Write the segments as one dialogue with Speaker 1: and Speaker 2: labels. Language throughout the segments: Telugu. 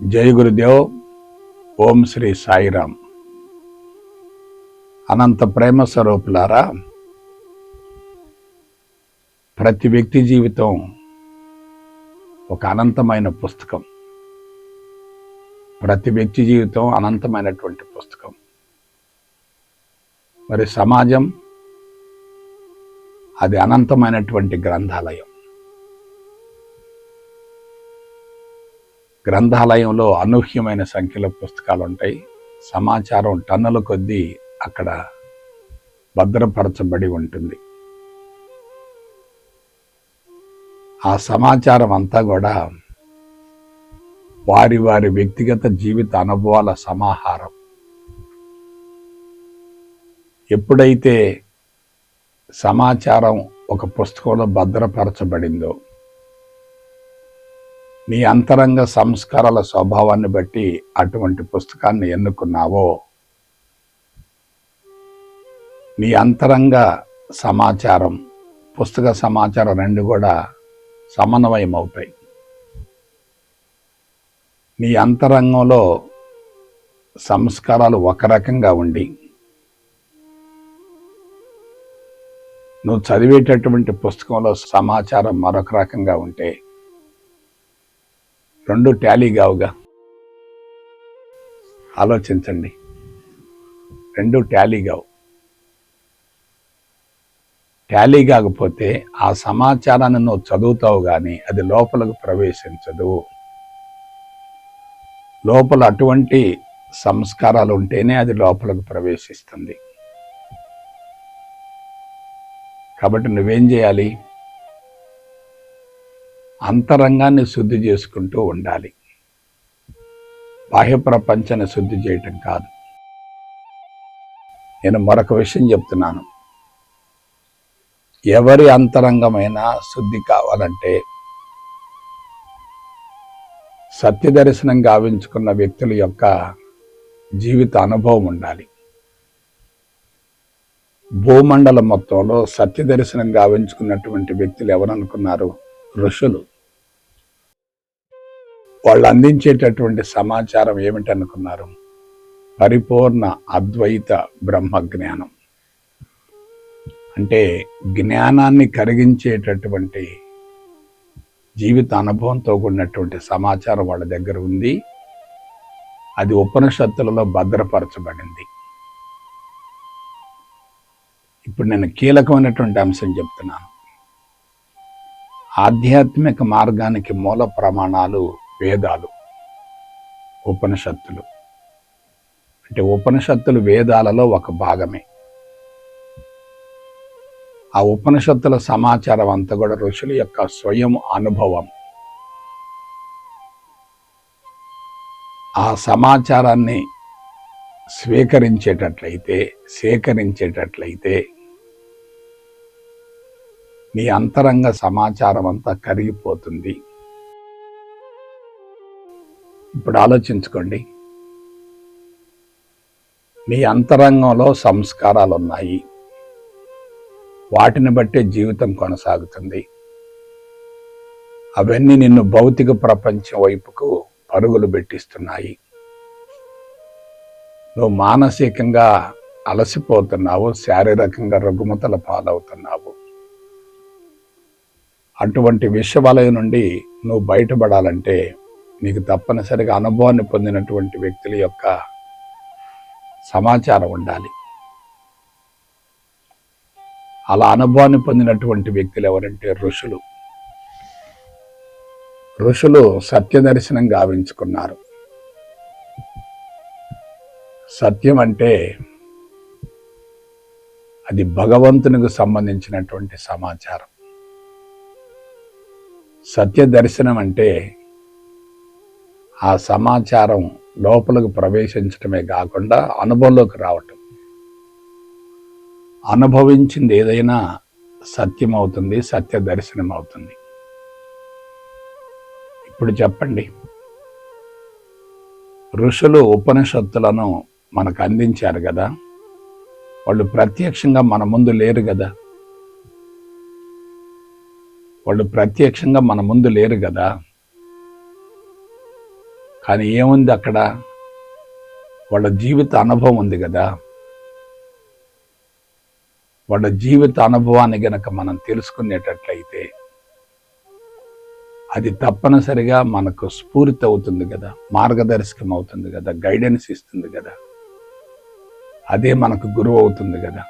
Speaker 1: జై గురుదేవ్. ఓం శ్రీ సాయిరామ్. అనంత ప్రేమ స్వరూపులారా, ప్రతి వ్యక్తి జీవితం ఒక అనంతమైన పుస్తకం. ప్రతి వ్యక్తి జీవితం అనంతమైనటువంటి పుస్తకం. మరి సమాజం అది అనంతమైనటువంటి గ్రంథాలయం. గ్రంథాలయంలో అనూహ్యమైన సంఖ్యలో పుస్తకాలు ఉంటాయి. సమాచారం టన్నుల కొద్దీ అక్కడ భద్రపరచబడి ఉంటుంది. ఆ సమాచారం అంతా కూడా వారి వారి వ్యక్తిగత జీవిత అనుభవాల సమాహారం. ఎప్పుడైతే సమాచారం ఒక పుస్తకంలో భద్రపరచబడిందో, నీ అంతరంగ సంస్కారాల స్వభావాన్ని బట్టి అటువంటి పుస్తకాన్ని ఎన్నుకున్నావో, నీ అంతరంగ సమాచారం, పుస్తక సమాచారం రెండు కూడా సమన్వయం అవుతాయి. నీ అంతరంగంలో సంస్కారాలు ఒక రకంగా ఉండి, నువ్వు చదివేటటువంటి పుస్తకంలో సమాచారం మరొక రకంగా ఉంటే రెండు టాలీ కావుగా. ఆలోచించండి, రెండు టాలీ కావు. టాలీ కాకపోతే ఆ సమాచారాన్ని నువ్వు చదువుతావు కానీ అది లోపలకు ప్రవేశించదు. లోపల అటువంటి సంస్కారాలు ఉంటేనే అది లోపలకు ప్రవేశిస్తుంది. కాబట్టి నువ్వేం చేయాలి? అంతరంగాన్ని శుద్ధి చేసుకుంటూ ఉండాలి. బాహ్య ప్రపంచాన్ని శుద్ధి చేయటం కాదు. నేను మరొక విషయం చెప్తున్నాను. ఎవరి అంతరంగమైన శుద్ధి కావాలంటే సత్యదర్శనం గావించుకున్న వ్యక్తుల యొక్క జీవిత అనుభవం ఉండాలి. భూమండలం మొత్తంలో సత్యదర్శనం గావించుకున్నటువంటి వ్యక్తులు ఎవరనుకున్నారు? ఋషులు. వాళ్ళు అందించేటటువంటి సమాచారం ఏమిటనుకున్నారు? పరిపూర్ణ అద్వైత బ్రహ్మ జ్ఞానం. అంటే జ్ఞానాన్ని కరిగించేటటువంటి జీవిత అనుభవంతో కూడినటువంటి సమాచారం వాళ్ళ దగ్గర ఉంది. అది ఉపనిషత్తులలో భద్రపరచబడింది. ఇప్పుడు నేను కీలకమైనటువంటి అంశం చెప్తున్నాను. ఆధ్యాత్మిక మార్గానికి మూల ప్రమాణాలు వేదాలు, ఉపనిషత్తులు. అంటే ఉపనిషత్తులు వేదాలలో ఒక భాగమే. ఆ ఉపనిషత్తుల సమాచారం అంతా కూడా ఋషుల యొక్క స్వయం అనుభవం. ఆ సమాచారాన్ని సేకరించేటట్లయితే నీ అంతరంగ సమాచారం అంతా కరిగిపోతుంది. ఇప్పుడు ఆలోచించుకోండి. నీ అంతరంగంలో సంస్కారాలు ఉన్నాయి. వాటిని బట్టే జీవితం కొనసాగుతుంది. అవన్నీ నిన్ను భౌతిక ప్రపంచం వైపుకు పరుగులు పెట్టిస్తున్నాయి. నువ్వు మానసికంగా అలసిపోతున్నావు, శారీరకంగా రుగ్మతల పాలవుతున్నావు. అటువంటి విషవలయం నుండి నువ్వు బయటపడాలంటే నీకు తప్పనిసరిగా అనుభవాన్ని పొందినటువంటి వ్యక్తుల యొక్క సమాచారం ఉండాలి. అలా అనుభవాన్ని పొందినటువంటి వ్యక్తులు ఎవరంటే ఋషులు. ఋషులు సత్యదర్శనం గావించుకున్నారు. సత్యం అంటే అది భగవంతునికి సంబంధించినటువంటి సమాచారం. సత్య దర్శనం అంటే ఆ సమాచారం లోపలకు ప్రవేశించడమే కాకుండా అనుభవంలోకి రావటం. అనుభవించింది ఏదైనా సత్యం అవుతుంది, సత్య దర్శనం అవుతుంది. ఇప్పుడు చెప్పండి, ఋషులు ఉపనిషత్తులను మనకు అందించారు కదా, వాళ్ళు ప్రత్యక్షంగా మన ముందు లేరు కదా. వాళ్ళు ప్రత్యక్షంగా మన ముందు లేరు కదా. కానీ ఏముంది అక్కడ? వాళ్ళ జీవిత అనుభవం ఉంది కదా. వాళ్ళ జీవిత అనుభవాన్ని గనక మనం తెలుసుకునేటట్లయితే అది తప్పనిసరిగా మనకు స్ఫూర్తి అవుతుంది కదా, మార్గదర్శకం అవుతుంది కదా, గైడెన్స్ ఇస్తుంది కదా, అదే మనకు గురువు అవుతుంది కదా.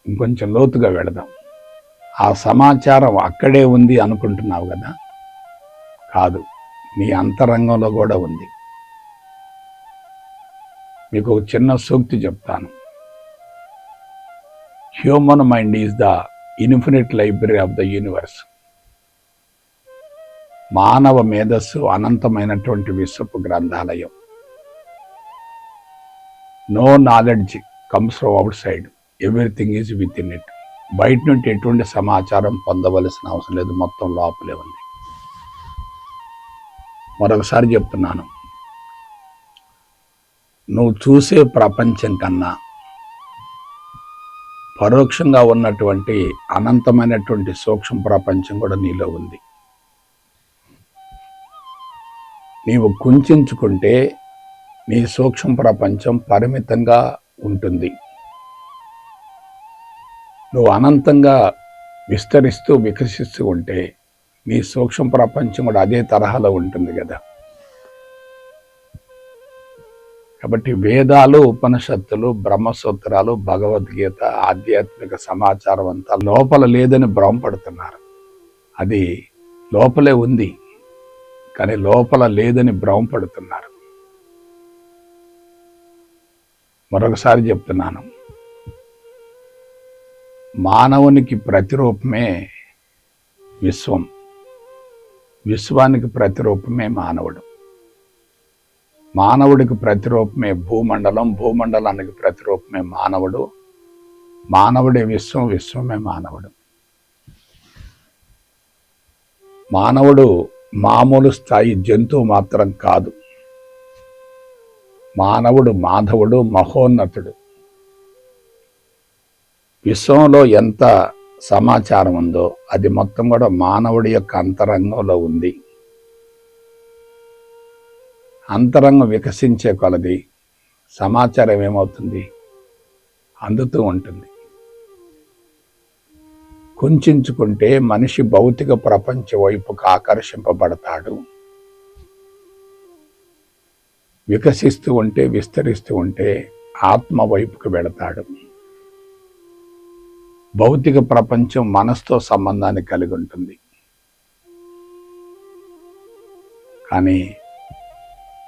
Speaker 1: ఇంకొంచెం లోతుగా వెళదాం. ఆ సమాచారం అక్కడే ఉంది అనుకుంటున్నావు కదా, కాదు, నీ అంతరంగంలో కూడా ఉంది. మీకు ఒక చిన్న సూక్తి చెప్తాను. Human mind is the infinite library of the universe. మానవ మేధస్సు అనంతమైనటువంటి విశ్వపు గ్రంథాలయం. No knowledge comes from outside, everything is within it. బయట నుండి ఎటువంటి సమాచారం పొందవలసిన అవసరం లేదు, మొత్తం లోపలే ఉంది. మరొకసారి చెప్తున్నాను, నువ్వు చూసే ప్రపంచం కన్నా పరోక్షంగా ఉన్నటువంటి అనంతమైనటువంటి సూక్ష్మ ప్రపంచం కూడా నీలో ఉంది. నీవు కుంచుకుంటే నీ సూక్ష్మ ప్రపంచం పరిమితంగా ఉంటుంది. నువ్వు అనంతంగా విస్తరిస్తూ వికసిస్తూ ఉంటే నీ సూక్ష్మ ప్రపంచం కూడా అదే తరహాలో ఉంటుంది కదా. కాబట్టి వేదాలు, ఉపనిషత్తులు, బ్రహ్మసూత్రాలు, భగవద్గీత, ఆధ్యాత్మిక సమాచారం అంతా లోపల లేదని భ్రమపడుతున్నారు. అది లోపలే ఉంది, కానీ లోపల లేదని భ్రమపడుతున్నారు. మరొకసారి చెప్తున్నాను, మానవునికి ప్రతిరూపమే విశ్వం, విశ్వానికి ప్రతిరూపమే మానవుడు, మానవుడికి ప్రతిరూపమే భూమండలం, భూమండలానికి ప్రతిరూపమే మానవుడు, మానవుడే విశ్వం, విశ్వమే మానవుడు. మానవుడు మామూలు స్థాయి జంతువు మాత్రం కాదు. మానవుడు మాధవుడు, మహోన్నతుడు. విశ్వంలో ఎంత సమాచారం ఉందో అది మొత్తం కూడా మానవుడి యొక్క అంతరంగంలో ఉంది. అంతరంగం వికసించే కొలది సమాచారం ఏమవుతుంది? అందుతూ ఉంటుంది. కుంచుకుంటే మనిషి భౌతిక ప్రపంచ వైపుకు ఆకర్షింపబడతాడు. వికసిస్తూ ఉంటే, విస్తరిస్తూ ఉంటే ఆత్మ వైపుకు వెళతాడు. భౌతిక ప్రపంచం మనసుతో సంబంధాన్ని కలిగి ఉంటుంది, కానీ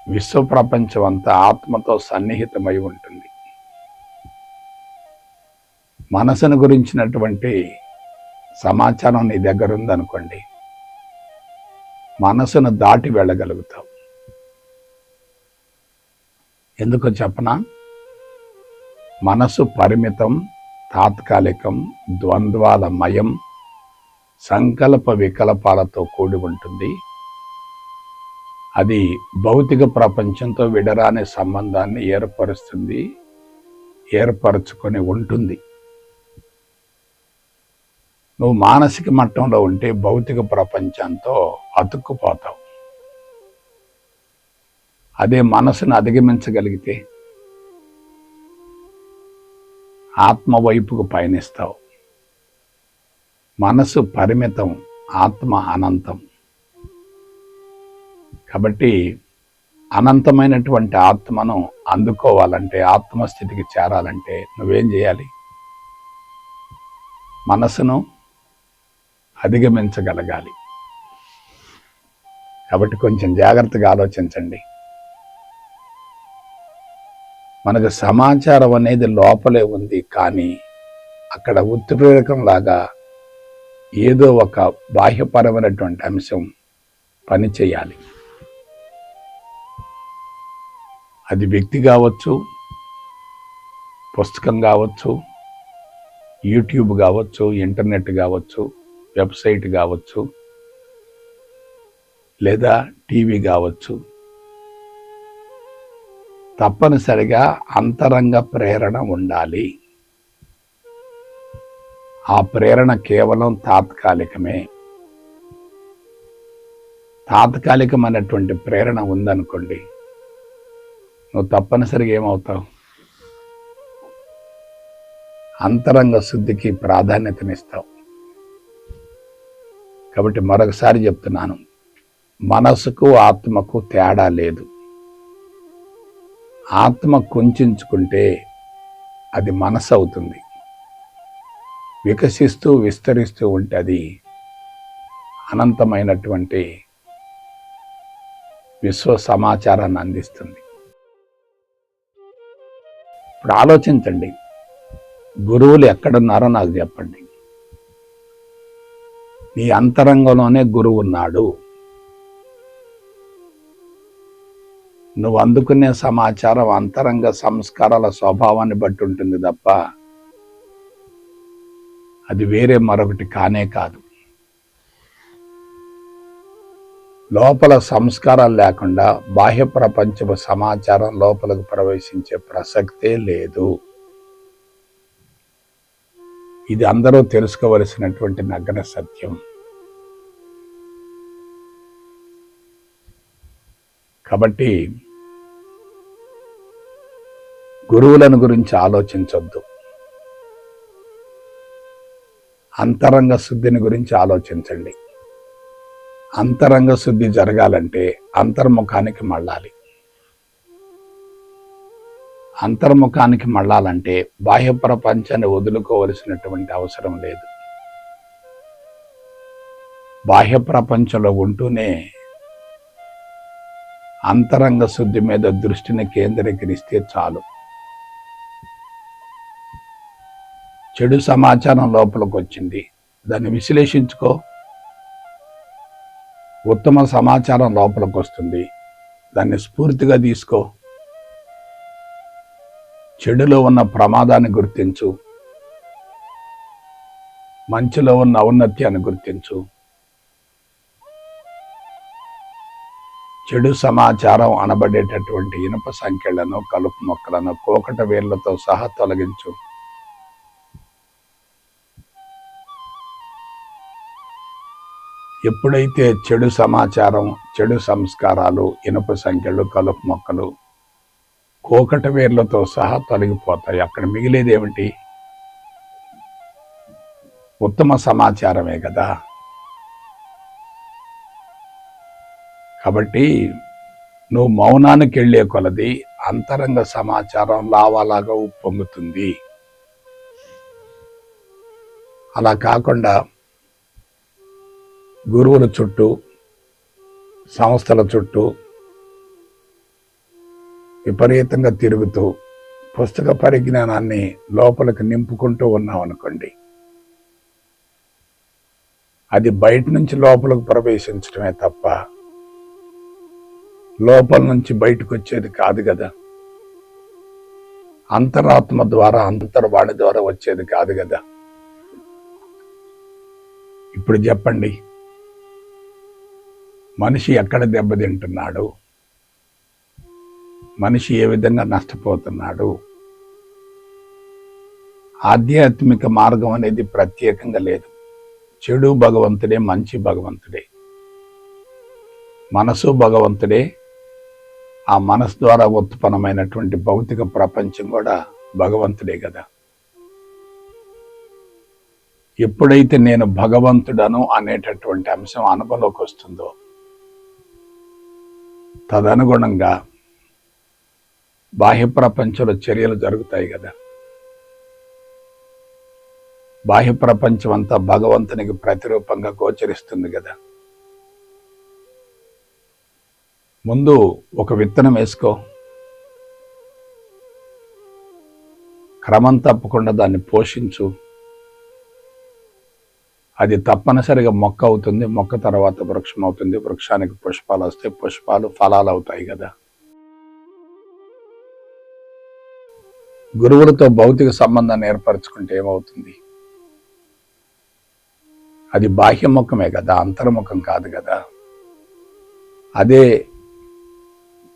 Speaker 1: విశ్వ ప్రపంచం అంతా ఆత్మతో సన్నిహితమై ఉంటుంది. మనసును గురించినటువంటి సమాచారం నీ దగ్గర ఉందనుకోండి, మనసును దాటి వెళ్ళగలుగుతావు. ఎందుకో చెప్పనా? మనసు పరిమితం, తాత్కాలికం, ద్వంద్వాల మయం, సంకల్ప వికల్పాలతో కూడి ఉంటుంది. అది భౌతిక ప్రపంచంతో విడరాని సంబంధాన్ని ఏర్పరుస్తుంది, ఏర్పరచుకొని ఉంటుంది. నువ్వు మానసిక మట్టంలో ఉంటే భౌతిక ప్రపంచంతో అతుక్కుపోతావు. అదే మనసును అధిగమించగలిగితే ఆత్మ వైపుకు పయనిస్తావు. మనసు పరిమితం, ఆత్మ అనంతం. కాబట్టి అనంతమైనటువంటి ఆత్మను అందుకోవాలంటే, ఆత్మస్థితికి చేరాలంటే నువ్వేం చేయాలి? మనసును అధిగమించగలగాలి. కాబట్టి కొంచెం జాగ్రత్తగా ఆలోచించండి. మనకు సమాచారం అనేది లోపలే ఉంది, కానీ అక్కడ ఉత్ప్రేరకం లాగా ఏదో ఒక బాహ్యపరమైనటువంటి అంశం పని చేయాలి. అది వ్యక్తి కావచ్చు, పుస్తకం కావచ్చు, యూట్యూబ్ కావచ్చు, ఇంటర్నెట్ కావచ్చు, వెబ్సైట్ కావచ్చు, లేదా టీవీ కావచ్చు. తప్పనిసరిగా అంతరంగ ప్రేరణ ఉండాలి. ఆ ప్రేరణ కేవలం తాత్కాలికమే. తాత్కాలికమైనటువంటి ప్రేరణ ఉందనుకోండి, నువ్వు తప్పనిసరిగా ఏమవుతావు? అంతరంగ శుద్ధికి ప్రాధాన్యతనిస్తావు. కాబట్టి మరొకసారి చెప్తున్నాను, మనసుకు ఆత్మకు తేడా లేదు. ఆత్మ కుంచుకుంటే అది మనసు అవుతుంది. వికసిస్తూ విస్తరిస్తూ ఉంటే అది అనంతమైనటువంటి విశ్వ సమాచారాన్ని అందిస్తుంది. ఇప్పుడు ఆలోచించండి, గురువులు ఎక్కడున్నారో నాకు చెప్పండి. నీ అంతరంగంలోనే గురువు ఉన్నాడు. నువ్వు అందుకునే సమాచారం అంతరంగ సంస్కారాల స్వభావాన్ని బట్టి ఉంటుంది తప్ప అది వేరే మరొకటి కానే కాదు. లోపల సంస్కారాలు లేకుండా బాహ్య ప్రపంచపు సమాచారం లోపలకు ప్రవేశించే ప్రసక్తే లేదు. ఇది అందరూ తెలుసుకోవలసినటువంటి నగ్న సత్యం. కాబట్టి గురువులను గురించి ఆలోచించొద్దు, అంతరంగ శుద్ధిని గురించి ఆలోచించండి. అంతరంగ శుద్ధి జరగాలంటే అంతర్ముఖానికి మళ్ళాలి. అంతర్ముఖానికి మళ్ళాలంటే బాహ్య ప్రపంచాన్ని వదులుకోవలసినటువంటి అవసరం లేదు. బాహ్య ప్రపంచంలో ఉంటూనే అంతరంగ శుద్ధి మీద దృష్టిని కేంద్రీకరిస్తే చాలు. చెడు సమాచారం లోపలికి వచ్చింది, దాన్ని విశ్లేషించుకో. ఉత్తమ సమాచారం లోపలికి వస్తుంది, దాన్ని స్ఫూర్తిగా తీసుకో. చెడులో ఉన్న ప్రమాదాన్ని గుర్తించు, మంచిలో ఉన్న ఔన్నత్యాన్ని గుర్తించు. చెడు సమాచారం అనబడేటటువంటి ఇనుప సంఖ్యలను, కలుపు మొక్కలను కోకట వేర్లతో సహా తొలగించు. ఎప్పుడైతే చెడు సమాచారం, చెడు సంస్కారాలు, ఇనుప సంఖ్యలు, కలుపు మొక్కలు కోకట వేర్లతో సహా తొలగిపోతాయి, అక్కడ మిగిలేది ఏమిటి? ఉత్తమ సమాచారమే కదా. కాబట్టి నువ్వు మౌనానికి వెళ్ళే కొలది అంతరంగ సమాచారం లావాలాగా ఉప్పొంగుతుంది. అలా కాకుండా గురువుల చుట్టూ, సంస్థల చుట్టూ విపరీతంగా తిరుగుతూ పుస్తక పరిజ్ఞానాన్ని లోపలికి నింపుకుంటూ ఉన్నాం అనుకోండి, అది బయట నుంచి లోపలికి ప్రవేశించడమే తప్ప లోపల నుంచి బయటకు వచ్చేది కాదు కదా. అంతరాత్మ ద్వారా, అంతర్వాణి ద్వారా వచ్చేది కాదు కదా. ఇప్పుడు చెప్పండి, మనిషి ఎక్కడ దెబ్బతింటున్నాడు? మనిషి ఏ విధంగా నష్టపోతున్నాడు? ఆధ్యాత్మిక మార్గం అనేది ప్రత్యేకంగా లేదు. చెడు భగవంతుడే, మంచి భగవంతుడే, మనసు భగవంతుడే. ఆ మనసు ద్వారా ఉత్పన్నమైనటువంటి భౌతిక ప్రపంచం కూడా భగవంతుడే కదా. ఎప్పుడైతే నేను భగవంతుడను అనేటటువంటి అంశం అనుభవంలోకి వస్తుందో తదనుగుణంగా బాహ్య ప్రపంచంలో చర్యలు జరుగుతాయి కదా. బాహ్య ప్రపంచం అంతా భగవంతునికి ప్రతిరూపంగా గోచరిస్తుంది కదా. ముందు ఒక విత్తనం వేసుకో, క్రమం తప్పకుండా దాన్ని పోషించు. అది తప్పనిసరిగా మొక్క అవుతుంది, మొక్క తర్వాత వృక్షం అవుతుంది, వృక్షానికి పుష్పాలు వస్తాయి, పుష్పాలు ఫలాలు అవుతాయి కదా. గురువులతో భౌతిక సంబంధాన్ని ఏర్పరచుకుంటే ఏమవుతుంది? అది బాహ్యముఖమే కదా, అంతర్ముఖం కాదు కదా. అదే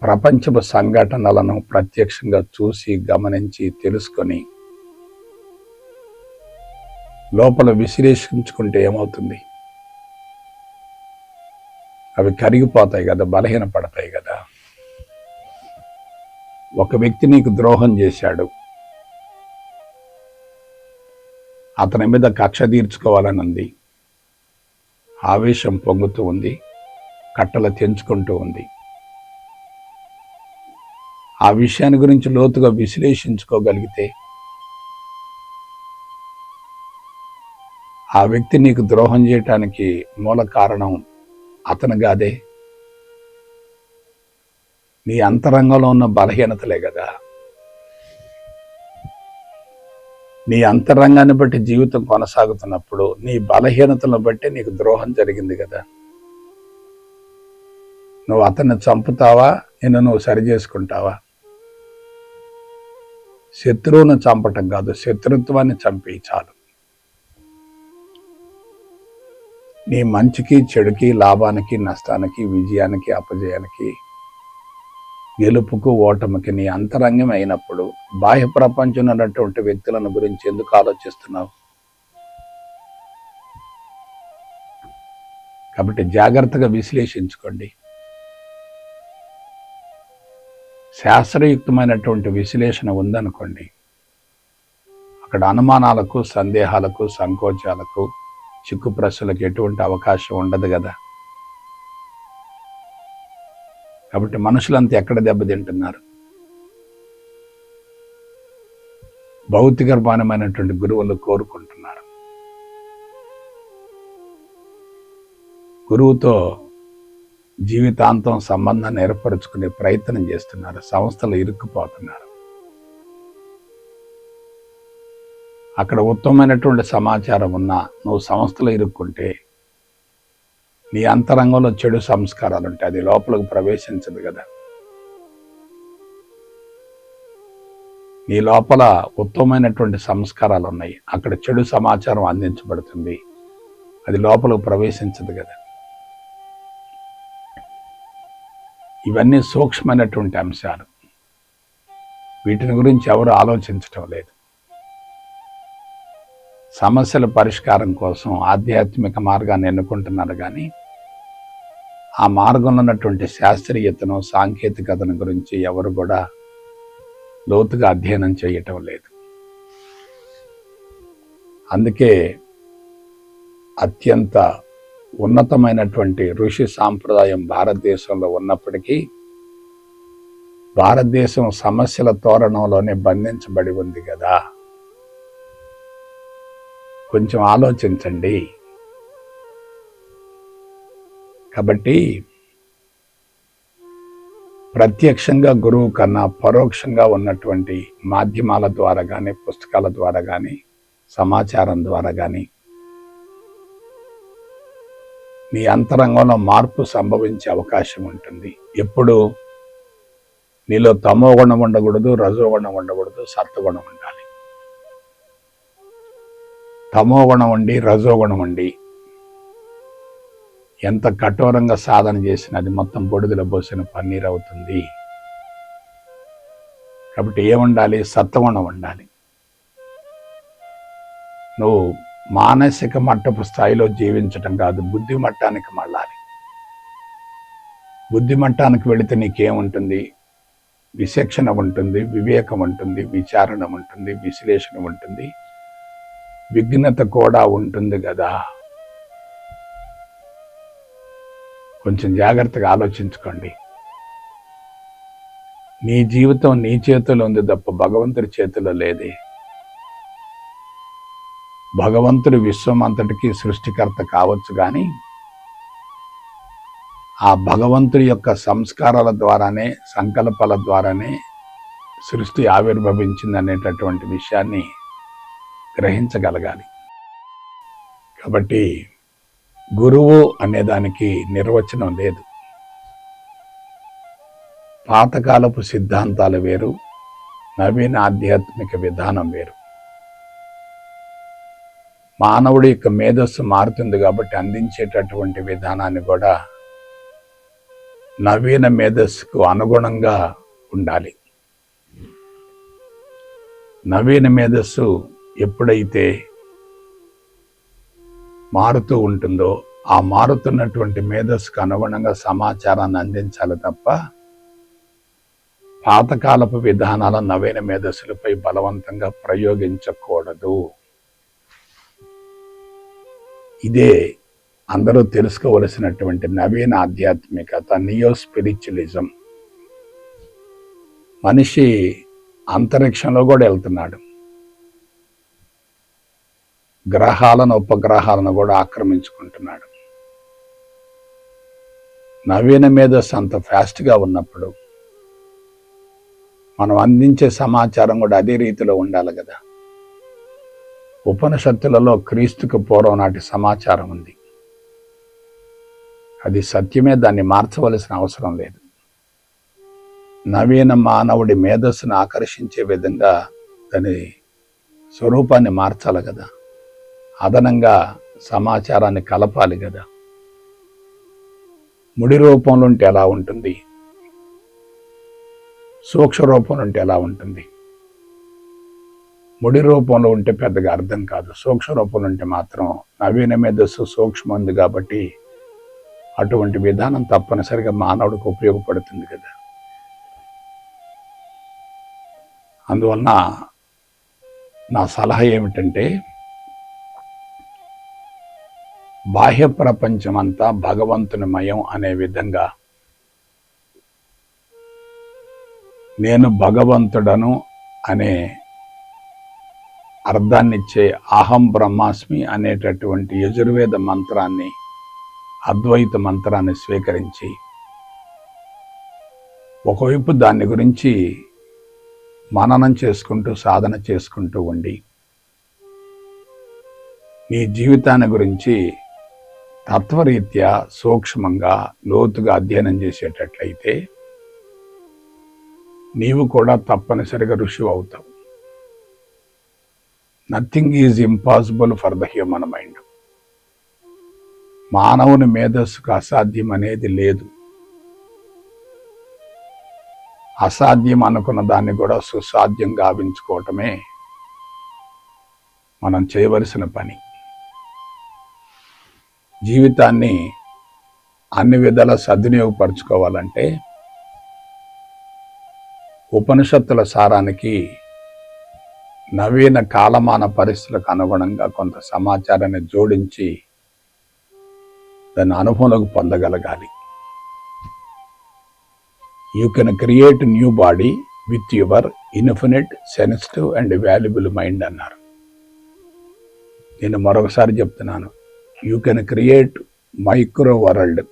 Speaker 1: ప్రపంచపు సంఘటనలను ప్రత్యక్షంగా చూసి, గమనించి, తెలుసుకొని లోపల విశ్లేషించుకుంటే ఏమవుతుంది? అవి కరిగిపోతాయి కదా, బలహీనపడతాయి కదా. ఒక వ్యక్తి నీకు ద్రోహం చేశాడు, అతని మీద కక్ష తీర్చుకోవాలని ఉంది, ఆవేశం పొంగుతూ ఉంది, కట్టలు తెంచుకుంటూ ఉంది. ఆ విషయాన్ని గురించి లోతుగా విశ్లేషించుకోగలిగితే ఆ వ్యక్తి నీకు ద్రోహం చేయటానికి మూల కారణం అతను కాదే, నీ అంతరంగంలో ఉన్న బలహీనతలే కదా. నీ అంతరంగాన్ని బట్టి జీవితం కొనసాగుతున్నప్పుడు నీ బలహీనతలను బట్టి నీకు ద్రోహం జరిగింది కదా. నువ్వు అతన్ని చంపుతావా, నువ్వు సరి చేసుకుంటావా? శత్రువును చంపటం కాదు, శత్రుత్వాన్ని చంపి చాలు. నీ మంచికి చెడుకి, లాభానికి నష్టానికి, విజయానికి అపజయానికి, గెలుపుకు ఓటమికి నీ అంతరంగం అయినప్పుడు బాహ్య ప్రపంచంలో ఉన్నటువంటి వ్యక్తులను గురించి ఎందుకు ఆలోచిస్తున్నావు? కాబట్టి జాగ్రత్తగా విశ్లేషించుకోండి. శాస్త్రయుక్తమైనటువంటి విశ్లేషణ ఉందనుకోండి, అక్కడ అనుమానాలకు, సందేహాలకు, సంకోచాలకు, చిక్కు ప్రశ్నలకు ఎటువంటి అవకాశం ఉండదు కదా. కాబట్టి మనుషులంతా ఎక్కడ దెబ్బతింటున్నారు? భౌతికమైనటువంటి గురువులు కోరుకుంటున్నారు. గురువుతో జీవితాంతం సంబంధాన్ని ఏర్పరచుకునే ప్రయత్నం చేస్తున్నారు, సంస్థలు ఇరుక్కుపోతున్నారు. అక్కడ ఉత్తమమైనటువంటి సమాచారం ఉన్నా నువ్వు సంస్థలు ఇరుక్కుంటే నీ అంతరంగంలో చెడు సంస్కారాలు ఉంటాయి, అది లోపలికి ప్రవేశించదు కదా. నీ లోపల ఉత్తమమైనటువంటి సంస్కారాలు ఉన్నాయి, అక్కడ చెడు సమాచారం అందించబడుతుంది, అది లోపలికి ప్రవేశించదు కదా. ఇవన్నీ సూక్ష్మమైనటువంటి అంశాలు, వీటిని గురించి ఎవరు ఆలోచించటం లేదు. సమస్యల పరిష్కారం కోసం ఆధ్యాత్మిక మార్గాన్ని ఎన్నుకుంటున్నారు, కానీ ఆ మార్గంలో ఉన్నటువంటి శాస్త్రీయతను, సాంకేతికతను గురించి ఎవరు కూడా లోతుగా అధ్యయనం చేయటం లేదు. అందుకే అత్యంత ఉన్నతమైనటువంటి ఋషి సాంప్రదాయం భారతదేశంలో ఉన్నప్పటికీ భారతదేశం సమస్యల తోరణంలోనే బంధించబడి ఉంది కదా. కొంచెం ఆలోచించండి. కాబట్టి ప్రత్యక్షంగా గురువు కన్నా పరోక్షంగా ఉన్నటువంటి మాధ్యమాల ద్వారా కానీ, పుస్తకాల ద్వారా కానీ, సమాచారం ద్వారా కానీ నీ అంతరంగంలో మార్పు సంభవించే అవకాశం ఉంటుంది. ఎప్పుడు నీలో తమో గుణం ఉండకూడదు, రజో గుణం ఉండకూడదు, సత్వగుణం ఉండాలి. తమో గుణం ఉండి, రజో గుణం ఉండి ఎంత కఠోరంగా సాధన చేసినా అది మొత్తం బొడిదల పోసిన పన్నీర్ అవుతుంది. కాబట్టి ఏముండాలి? సత్వగుణం ఉండాలి. నువ్వు మానసిక మట్టపు స్థాయిలో జీవించటం కాదు, బుద్ధి మట్టానికి మళ్ళాలి. బుద్ధి మట్టానికి వెళితే నీకేముంటుంది? విచక్షణ ఉంటుంది, వివేకం ఉంటుంది, విచారణ ఉంటుంది, విశ్లేషణ ఉంటుంది, విఘ్నత కూడా ఉంటుంది కదా. కొంచెం జాగ్రత్తగా ఆలోచించుకోండి. నీ జీవితం నీ చేతిలో ఉంది తప్ప భగవంతుడి చేతిలో లేదే. భగవంతుడు విశ్వం అంతటికీ సృష్టికర్త కావచ్చు, కానీ ఆ భగవంతుడి యొక్క సంస్కారాల ద్వారానే, సంకల్పాల ద్వారానే సృష్టి ఆవిర్భవించింది అనేటటువంటి విషయాన్ని గ్రహించగలగాలి. కాబట్టి గురువు అనేదానికి నిర్వచనం లేదు. పాతకాలపు సిద్ధాంతాలు వేరు, నవీన ఆధ్యాత్మిక విధానం వేరు. మానవుడి యొక్క మేధస్సు మారుతుంది కాబట్టి అందించేటటువంటి విధానాన్ని కూడా నవీన మేధస్సుకు అనుగుణంగా ఉండాలి. నవీన మేధస్సు ఎప్పుడైతే మారుతూ ఉంటుందో ఆ మారుతున్నటువంటి మేధస్సుకు అనుగుణంగా సమాచారాన్ని అందించాలి తప్ప పాతకాలపు విధానాల నవీన మేధస్సులపై బలవంతంగా ప్రయోగించకూడదు. ఇదే అందరూ తెలుసుకోవలసినటువంటి నవీన ఆధ్యాత్మికత, నియో స్పిరిచువలిజం. మనిషి అంతరిక్షంలో కూడా వెళ్తున్నాడు, గ్రహాలను ఉపగ్రహాలను కూడా ఆక్రమించుకుంటున్నాడు. నవీన మేధస్సు అంత ఫాస్ట్గా ఉన్నప్పుడు మనం అందించే సమాచారం కూడా అదే రీతిలో ఉండాలి కదా. ఉపనిషత్తులలో క్రీస్తుకు పూర్వం నాటి సమాచారం ఉంది, అది సత్యమే, దాన్ని మార్చవలసిన అవసరం లేదు. నవీన మానవుడి మేధస్సును ఆకర్షించే విధంగా దాని స్వరూపాన్ని మార్చాలి కదా, అదనంగా సమాచారాన్ని కలపాలి కదా. ముడి రూపంలో ఉంటే ఎలా ఉంటుంది, సూక్ష్మ రూపంలో ఉంటే ఎలా ఉంటుంది? ముడి రూపంలో ఉంటే పెద్దగా అర్థం కాదు, సూక్ష్మ రూపంలో ఉంటే మాత్రం నవీన మేధస్సు సూక్ష్మ ఉంది కాబట్టి అటువంటి విధానం తప్పనిసరిగా మానవుడికి ఉపయోగపడుతుంది కదా. అందువలన నా సలహా ఏమిటంటే, బాహ్య ప్రపంచమంతా భగవంతుని మయం అనే విధంగా నేను భగవంతుడను అనే అర్థాన్నిచ్చే అహం బ్రహ్మాస్మి అనేటటువంటి యజుర్వేద మంత్రాన్ని, అద్వైత మంత్రాన్ని స్వీకరించి ఒకవైపు దాని గురించి మననం చేసుకుంటూ సాధన చేసుకుంటూ ఉండి నీ జీవితాన్ని గురించి తత్వరీత్యా సూక్ష్మంగా లోతుగా అధ్యయనం చేసేటట్లయితే నీవు కూడా తప్పనిసరిగా ఋషి అవుతావు. Nothing is impossible for the human mind. మానవుని మేధస్సుకు అసాధ్యం అనేది లేదు. అసాధ్యం అనుకున్న దాన్ని కూడా సుసాధ్యం గావించుకోవటమే మనం చేయవలసిన పని. జీవితాన్ని అన్ని విధాల సద్వినియోగపరచుకోవాలంటే ఉపనిషత్తుల సారానికి నవీన కాలమాన పరిస్థితులకు అనుగుణంగా కొంత సమాచారాన్ని జోడించి దాన్ని అనుభవంలోకి పొందగలగాలి. You can create new body with your infinite sensitive and valuable mind అన్నారు. నేను మరొకసారి చెప్తున్నాను, you can create micro world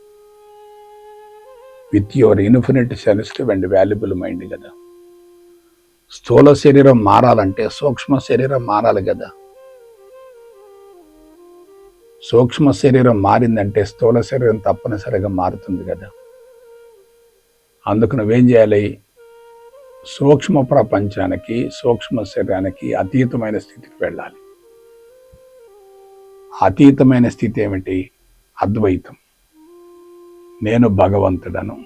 Speaker 1: with your infinite sensitive and valuable mind కదా. స్థూల శరీరం మారాలంటే సూక్ష్మ శరీరం మారాలి కదా. సూక్ష్మ శరీరం మారిందంటే స్థూల శరీరం తప్పనిసరిగా మారుతుంది కదా. అందుకు నువ్వేం చేయాలి? సూక్ష్మ ప్రపంచానికి, సూక్ష్మ శరీరానికి అతీతమైన స్థితికి వెళ్ళాలి. అతీతమైన స్థితి ఏమిటి? అద్వైతం. నేను భగవంతుడను,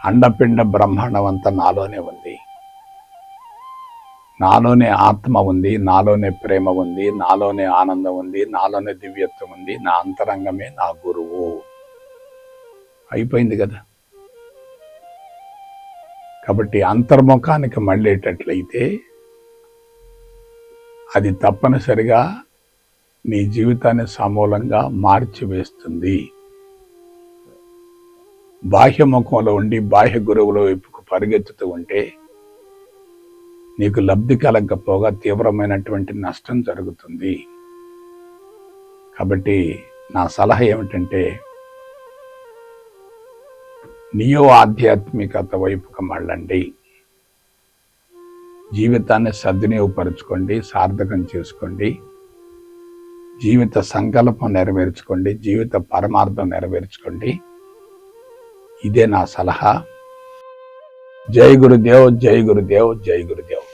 Speaker 1: అండపిండ బ్రహ్మాండం అంతా నాలోనే ఉంది, నాలోనే ఆత్మ ఉంది, నాలోనే ప్రేమ ఉంది, నాలోనే ఆనందం ఉంది, నాలోనే దివ్యత్వం ఉంది, నా అంతరంగమే నా గురువు. అయిపోయింది కదా. కాబట్టి అంతర్ముఖానికి మళ్ళేటట్లయితే అది తప్పనిసరిగా నీ జీవితాన్ని సమూలంగా మార్చివేస్తుంది. బాహ్యముఖంలో ఉండి బాహ్య గురువుల వైపుకు పరిగెత్తుతూ ఉంటే నీకు లబ్ధి కలగకపోగా తీవ్రమైనటువంటి నష్టం జరుగుతుంది. కాబట్టి నా సలహా ఏమిటంటే, నియో ఆధ్యాత్మికత వైపుకు మళ్ళండి. జీవితాన్ని సద్వినియోగపరచుకోండి, సార్థకం చేసుకోండి, జీవిత సంకల్పం నెరవేర్చుకోండి, జీవిత పరమార్థం నెరవేర్చుకోండి. ఇదే నా సలహా. జై గురుదేవ్, జై గురుదేవ్, జై గురుదేవ్.